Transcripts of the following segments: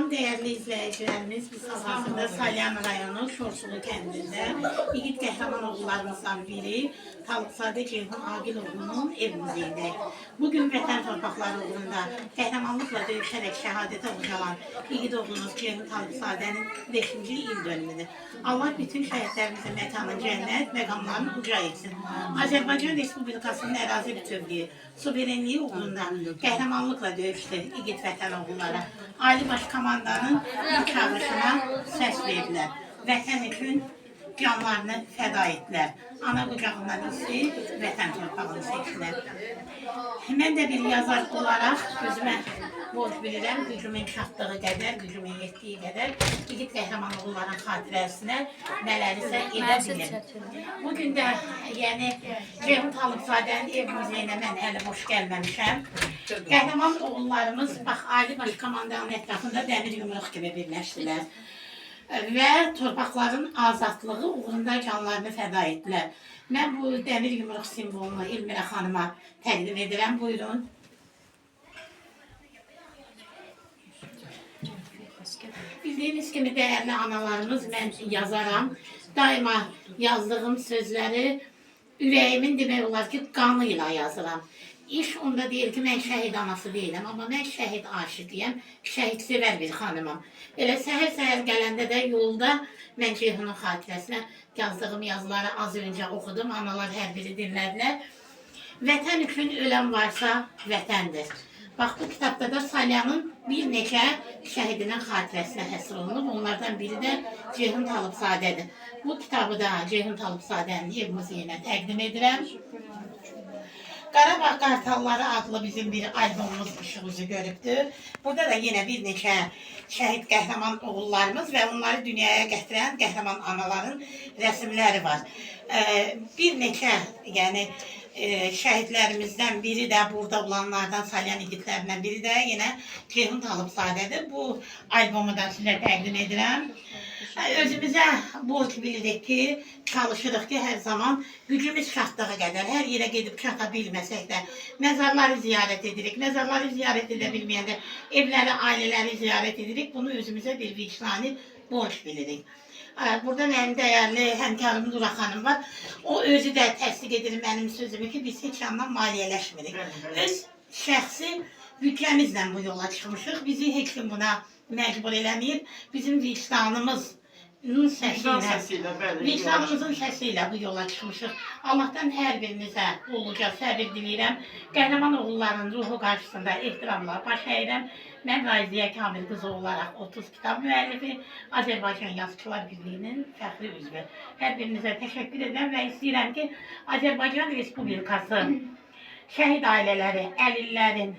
Salam değerli izleyicilerimiz, biz hal-hazırda Salyan rayonu Şorsulu kəndində İgid qəhrəman oğullarımızdan biri Talıqzadə Ceyhun Agiloğlu'nun ev muzeyindəyik. Bugün vətən torpaqları uğrunda qəhrəmanlıqla döyüşərək şəhadətə ucalan İgid oğlumuz Ceyhun Talıqzadənin 5-ci il dönümüdür. Allah bütün şəhidlərimizin məkanı cənnət, məqamlarını uca etsin. Azərbaycan Respublikasının ərazi bütövlüyü, suverenliyi uğrunda qəhrəmanlıqla döyüşdü İgid vətən oğulları. Ali Baş Komandanın bu çağrışına səs verdilər. Vətən üçün canlarını fəda etdilər. Ana qucağından isi vətən torpağını seçdilər. Mən də bir yazar olaraq özümə borc bilirəm, gücümün çatdığı qədər, gücümün yetdiyi qədər İgid qəhrəman oğulların xatirəsinə nələrisə edə bilim. Bugün də yəni Ceyhun Talıqzadənin ev muzeyinə mən hələ boş gəlməmişəm. Qəhrəman oğullarımız bax Ali Baş Komandanın ətrafında dəmir yumruq kimi birləşdilər və torpaqların azadlığı uğrunda canlarını fəda etdilər. Mən bu dəmir yumruq simvolunu İlmirə xanıma təqdim edirəm. Buyurun. Bildiyiniz kimi değerli analarımız, mən yazaram. Daima yazdığım sözləri ürəyimin demək olar ki, qanıyla yazıram. İş onda deyil ki, mən şəhid anası deyiləm, amma mən şəhid aşiqiyəm, şəhid sevər bir xanımam. Elə səhər-səhər gələndə də yolda mən Ceyhunun xatirəsinə yazdığım yazıları az öncə oxudum, analar hər biri dinlədilər. Vətən üçün ölən varsa vətəndir. Bax, bu kitabda da Salyanın bir neçə şəhidinin xatirəsinə həsr olunub. Onlardan biri də Ceyhun Talıqzadədir. Bu kitabı da Ceyhun Talıqzadənin ev muzeyinə təqdim edirəm. Qarabağ Qartalları adlı bizim bir albomumuz işığımızı görübdür. Burada da yine bir neçə şəhid qəhrəman oğullarımız və onları dünyaya gətirən qəhrəman anaların rəsmləri var. Bir neçə yəni şəhidlərimizdən biri də burada olanlardan, Salyan igidlərindən biri də yine Ceyhun Talıqzadədir. Bu albomu da sizə təqdim edirəm. Özümüzə borc bilirik ki, çalışırıq ki, hər zaman gücümüz çatdığı qədər, hər yerə gedib çata bilməsək də məzarları ziyarət edirik. Məzarları ziyarət edə bilməyəndə evləri, ailələri ziyarət edirik. Bunu özümüzə bir vicdani borc bilirik. Burada mənim dəyərli həmkarım Nura xanım var. O özü də təsdiq edir mənim sözümü ki, biz heç yandan maliyyələşmirik. Öz şəxsi bütçəmizlə bu yola çıxmışıq. Bizi heç kim buna məcbur eləməyib. Bizim vicdanımızın vicdanımızın səsiyle bu yola çıxmışıq. Allah'tan hər birinizə olacaq səbir diləyirəm. Qəhrəman oğulların ruhu qarşısında ehtiramla baş əyirəm. Mən Raziyə Kamil qızı olaraq 30 kitab müəllifi, Azərbaycan Yazıçılar Birliyinin fəxri üzvü. Hər birinizə təşəkkür edirəm və istəyirəm ki, Azərbaycan Respublikası şəhid ailələri, əlillərin,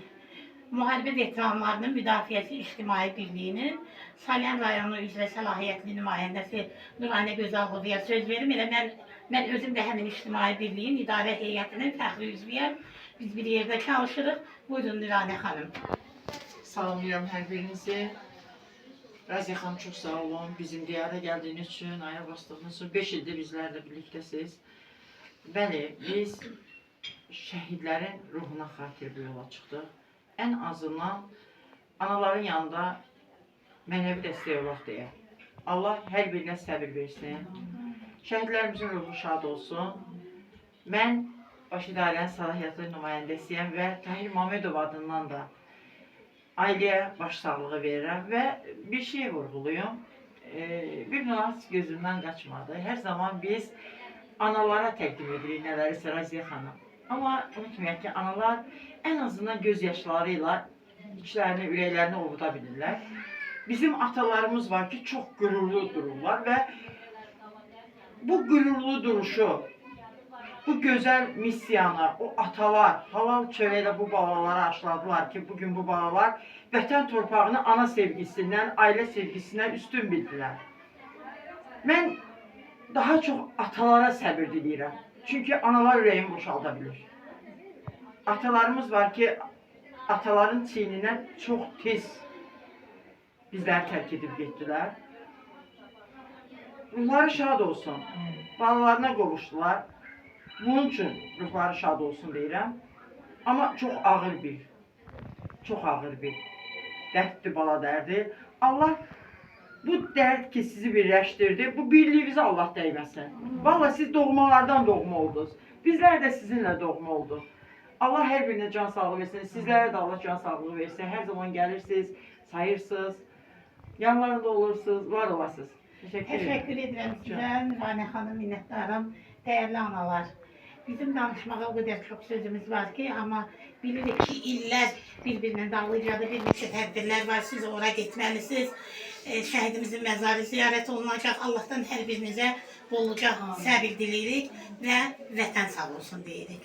Müharibə veteranlarının Müdafiəsi İctimai Birliyinin Salyan rayonu üzrə səlahiyyətli nümayəndəsi Nuranə Gözaloğlu'ya söz verim. Elə mən özüm də həmin İctimai Birliyin idarə heyətinin fəxri üzvüyəm. Biz bir yerdə çalışırıq. Buyurun Nuranə xanım. Salamlayıram hər birinizi. Raziyə xanım, çox sağ olun. Bizim diyara gəldiyiniz üçün, aya bastığınız üçün 5 ildir bizlərlə birlikdəsiz. Bəli, biz şəhidlərin ruhuna xatir bu yola çıxdıq. En azından anaların yanında mənəvi dəstək olaq deyə. Allah hər birinə səbir versin. Şəhidlərimizin ruhu şad olsun. Mən baş idarənin səlahiyyətli nümayəndəsiyəm və Tahir Mamedov adından da ailəyə baş sağlığı verirəm və bir şey vurğuluyum. Bir nüans gözümdən qaçmadı. Hər zaman biz analara təqdim edirik nələrisə Raziyə xanım. Amma unutmayaq ki, analar en azından gözyaşlarıyla içlerini, ürəklərini ovuda bilirlər. Bizim atalarımız var ki, çok gururlu dururlar ve bu gururlu duruşu, bu güzel misyana, o atalar halal çöreyle bu balalara aşladılar ki, bugün bu balalar vətən torpağını ana sevgisinden, aile sevgisinden üstün bildiler. Ben daha çok atalara səbir diləyirəm. Çünkü analar ürəyimi boşaldabilir. Atalarımız var ki, ataların çiynindən çox tez bizləri tərk edib getdilər. Ruhları şad olsun. Balalarına qovuşdular. Bunun üçün ruhları şad olsun deyirəm. Ama çok ağır bir dərddir bala dərdi. Allah bu dərd ki sizi birləşdirdi, bu birliyinizi Allah dəyməsin. Valla siz doğmalardan doğma oldunuz. Bizlər də sizinlə doğma olduq. Allah hər birinə can sağlığı versin. Sizlərə də Allah can sağlığı versin. Hər zaman gəlirsiniz, sayırsınız, yanlarında olursunuz, var olasınız. Teşekkür ederim sizə, Nurani xanım, minnətdarım, dəyərli analar. Bizim danışmağa o kadar çok sözümüz var ki ama bilirik ki iller birbirine dağlıcadı, bir neçə tədbirlər var, siz oraya gitməlisiniz. Şəhidimizin məzarı ziyarət olunacaq. Allah'tan hər birinizə bolluca səbir diləyirik və vətən sağ olsun deyirik.